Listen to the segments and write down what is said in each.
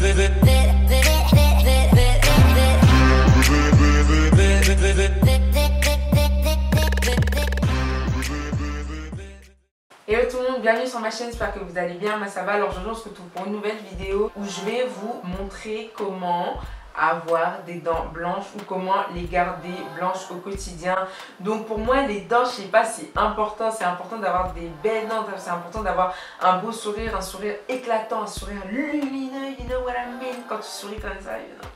Hello tout le monde, bienvenue sur ma chaîne, j'espère que vous allez bien, moi ça va. Alors aujourd'hui on se retrouve pour une nouvelle vidéo où je vais vous montrer comment avoir des dents blanches ou comment les garder blanches au quotidien. Donc pour moi les dents, je sais pas, c'est important d'avoir des belles dents, c'est important d'avoir un beau sourire, un sourire éclatant, un sourire lumineux, you know what I mean, quand tu souris comme ça, you know.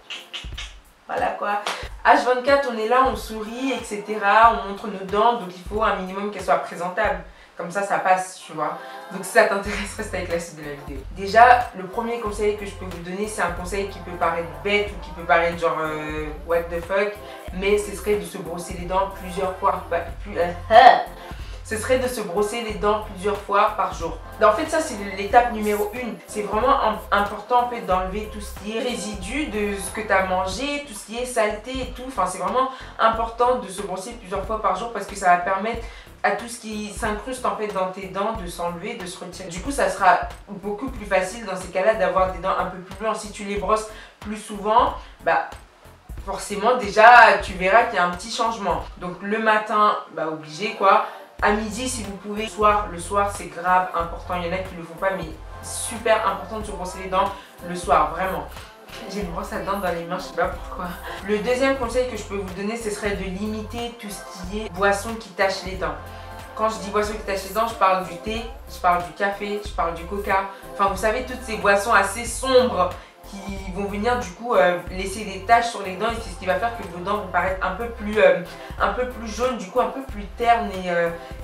Voilà quoi. H24 on est là, on sourit, etc. On montre nos dents, donc il faut un minimum qu'elles soient présentables. Comme ça passe, tu vois. Donc si ça t'intéresse, reste avec la suite de la vidéo. Déjà, le premier conseil que je peux vous donner, c'est un conseil qui peut paraître bête ou qui peut paraître genre what the fuck, mais ce serait de se brosser les dents plusieurs fois. Ce serait de se brosser les dents plusieurs fois par jour. En fait, ça c'est l'étape numéro 1. C'est vraiment important en fait d'enlever tout ce qui est résidu de ce que tu as mangé, tout ce qui est saleté et tout. Enfin, c'est vraiment important de se brosser plusieurs fois par jour parce que ça va permettre à tout ce qui s'incruste en fait dans tes dents de s'enlever, de se retirer. Du coup, ça sera beaucoup plus facile dans ces cas-là d'avoir des dents un peu plus blanches. Si tu les brosses plus souvent, bah forcément déjà tu verras qu'il y a un petit changement. Donc le matin, bah obligé quoi. À midi si vous pouvez, le soir c'est grave important. Il y en a qui ne le font pas, mais super important de se brosser les dents le soir, vraiment. J'ai une brosse à dents dans les mains, je sais pas pourquoi. Le deuxième conseil que je peux vous donner, ce serait de limiter tout ce qui est boisson qui tâche les dents. Quand je dis boisson qui tâche les dents, je parle du thé, je parle du café, je parle du coca. Enfin, vous savez, toutes ces boissons assez sombres qui vont venir du coup laisser des taches sur les dents, et c'est ce qui va faire que vos dents vont paraître un peu plus jaunes, du coup un peu plus ternes et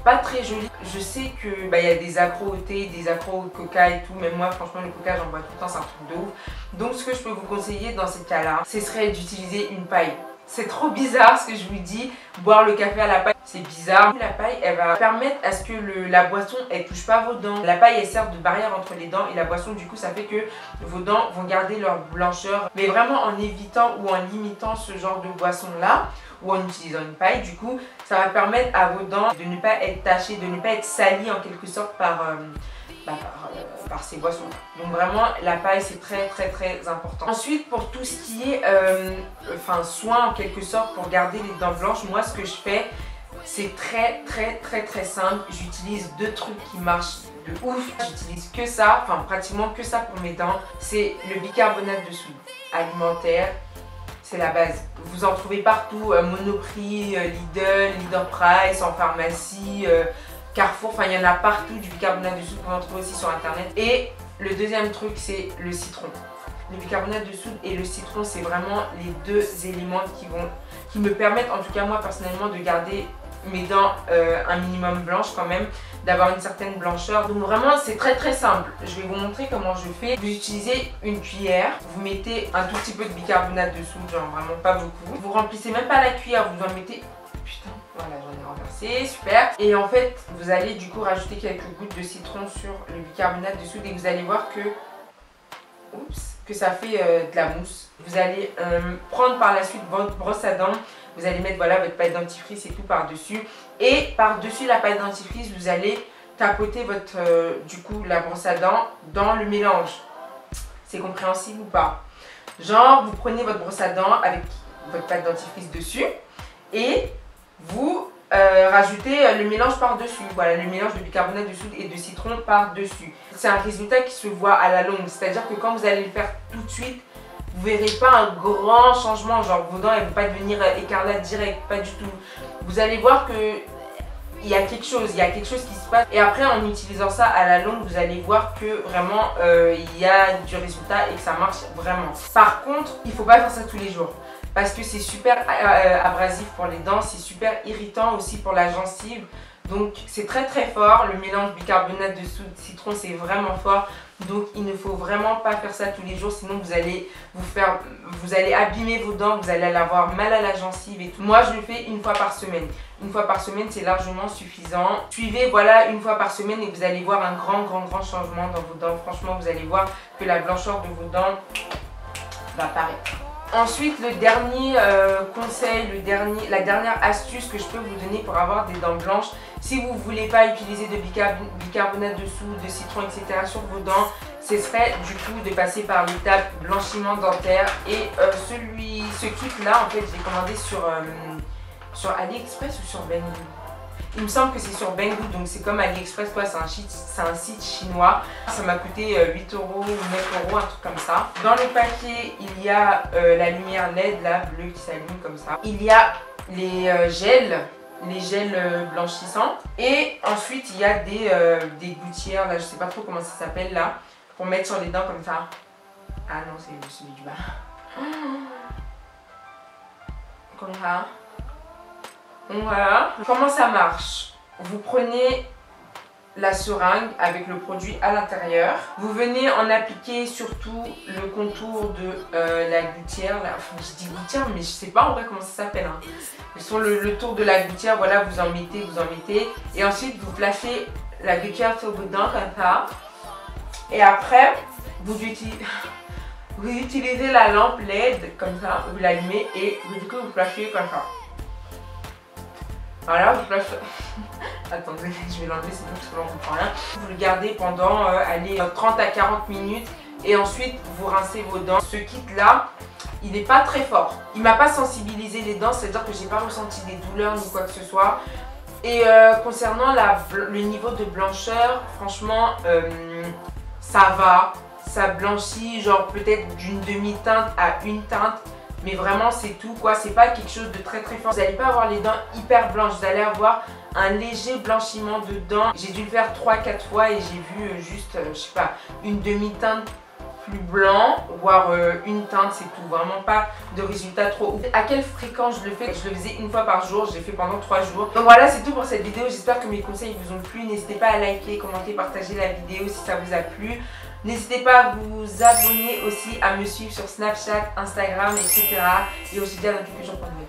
pas très jolies. Je sais que y a des accros au thé, des accros au coca et tout, même moi franchement le coca j'en bois tout le temps, c'est un truc de ouf. Donc ce que je peux vous conseiller dans ces cas-là, ce serait d'utiliser une paille. C'est trop bizarre ce que je vous dis, boire le café à la paille, c'est bizarre. La paille, elle va permettre à ce que la boisson, elle touche pas vos dents. La paille, elle sert de barrière entre les dents et la boisson, du coup, ça fait que vos dents vont garder leur blancheur. Mais vraiment en évitant ou en limitant ce genre de boisson-là, ou en utilisant une paille, du coup, ça va permettre à vos dents de ne pas être tachées, de ne pas être salies en quelque sorte par ces boissons. Donc vraiment la paille c'est très important. Ensuite pour tout ce qui est soin en quelque sorte pour garder les dents blanches, moi ce que je fais c'est très simple. J'utilise deux trucs qui marchent de ouf. J'utilise que ça, enfin pratiquement que ça pour mes dents. C'est le bicarbonate de soude alimentaire. C'est la base. Vous en trouvez partout, Monoprix, Lidl, Leader Price, en pharmacie, Carrefour, enfin il y en a partout du bicarbonate de soude, qu'on en trouve aussi sur internet. Et le deuxième truc c'est le citron. Le bicarbonate de soude et le citron, c'est vraiment les deux éléments qui me permettent, en tout cas moi personnellement, de garder mes dents un minimum blanches quand même, d'avoir une certaine blancheur. Donc vraiment c'est très simple. Je vais vous montrer comment je fais. Vous utilisez une cuillère, vous mettez un tout petit peu de bicarbonate de soude, genre vraiment pas beaucoup. Vous remplissez même pas la cuillère, vous en mettez... Putain, voilà, j'en ai renversé, super. Et en fait, vous allez du coup rajouter quelques gouttes de citron sur le bicarbonate de soude et vous allez voir que ça fait de la mousse. Vous allez prendre par la suite votre brosse à dents, vous allez mettre voilà, votre pâte dentifrice et tout par-dessus. Et par-dessus la pâte dentifrice, vous allez tapoter la brosse à dents dans le mélange. C'est compréhensible ou pas? Genre, vous prenez votre brosse à dents avec votre pâte dentifrice dessus et vous rajoutez le mélange par-dessus. Voilà, le mélange de bicarbonate de soude et de citron par-dessus. C'est un résultat qui se voit à la longue. C'est-à-dire que quand vous allez le faire tout de suite, vous verrez pas un grand changement. Genre vos dents, elles ne vont pas devenir écarlates direct, pas du tout. Vous allez voir que il y a quelque chose qui se passe. Et après, en utilisant ça à la longue, vous allez voir que vraiment il y a du résultat et que ça marche vraiment. Par contre, il ne faut pas faire ça tous les jours. Parce que c'est super abrasif pour les dents, c'est super irritant aussi pour la gencive. Donc c'est très fort, le mélange bicarbonate de soude, citron, c'est vraiment fort. Donc il ne faut vraiment pas faire ça tous les jours, sinon vous allez abîmer vos dents, vous allez avoir mal à la gencive et tout. Moi je le fais une fois par semaine. Une fois par semaine c'est largement suffisant. Suivez voilà une fois par semaine et vous allez voir un grand changement dans vos dents. Franchement vous allez voir que la blancheur de vos dents va apparaître. Ensuite, le dernier conseil, la dernière astuce que je peux vous donner pour avoir des dents blanches, si vous ne voulez pas utiliser de bicarbonate de soude, de citron, etc. sur vos dents, ce serait du coup de passer par l'étape blanchiment dentaire. Et ce kit là en fait je l'ai commandé sur AliExpress ou sur Banggood. Il me semble que c'est sur Banggood, donc c'est comme AliExpress quoi, c'est un site chinois. Ça m'a coûté 8 € ou 9 €, un truc comme ça. Dans le paquet il y a la lumière LED là, bleue qui s'allume comme ça. Il y a les gels blanchissants. Et ensuite il y a des gouttières là, je sais pas trop comment ça s'appelle là, pour mettre sur les dents comme ça. Ah non, c'est celui du bas. Comme ça. Donc voilà. Comment ça marche? Vous prenez la seringue avec le produit à l'intérieur. Vous venez en appliquer surtout le contour de la gouttière. Là. Enfin, je dis gouttière, mais je sais pas en vrai comment ça s'appelle. Hein. Sur le tour de la gouttière, voilà, vous en mettez. Et ensuite, vous placez la gouttière sur vos dents comme ça. Et après, vous utilisez la lampe LED comme ça, vous l'allumez et du coup vous placez comme ça. Voilà, vous placez. Attendez, je vais l'enlever sinon parce que là on comprend rien. Vous le gardez pendant 30 à 40 minutes et ensuite vous rincez vos dents. Ce kit là, il n'est pas très fort. Il m'a pas sensibilisé les dents, c'est à dire que j'ai pas ressenti des douleurs ni quoi que ce soit. Et concernant le niveau de blancheur, franchement, ça va. Ça blanchit genre peut-être d'une demi-teinte à une teinte. Mais vraiment c'est tout quoi, c'est pas quelque chose de très fort. Vous n'allez pas avoir les dents hyper blanches, vous allez avoir un léger blanchiment de dents. J'ai dû le faire 3-4 fois et j'ai vu juste, je sais pas, une demi-teinte plus blanc, voire une teinte, c'est tout. Vraiment pas de résultat trop ouf. À quelle fréquence je le fais? Je le faisais une fois par jour, je l'ai fait pendant 3 jours. Donc voilà, c'est tout pour cette vidéo. J'espère que mes conseils vous ont plu. N'hésitez pas à liker, commenter, partager la vidéo si ça vous a plu. N'hésitez pas à vous abonner aussi, à me suivre sur Snapchat, Instagram, etc. Et aussi bien dans quelques jours pour une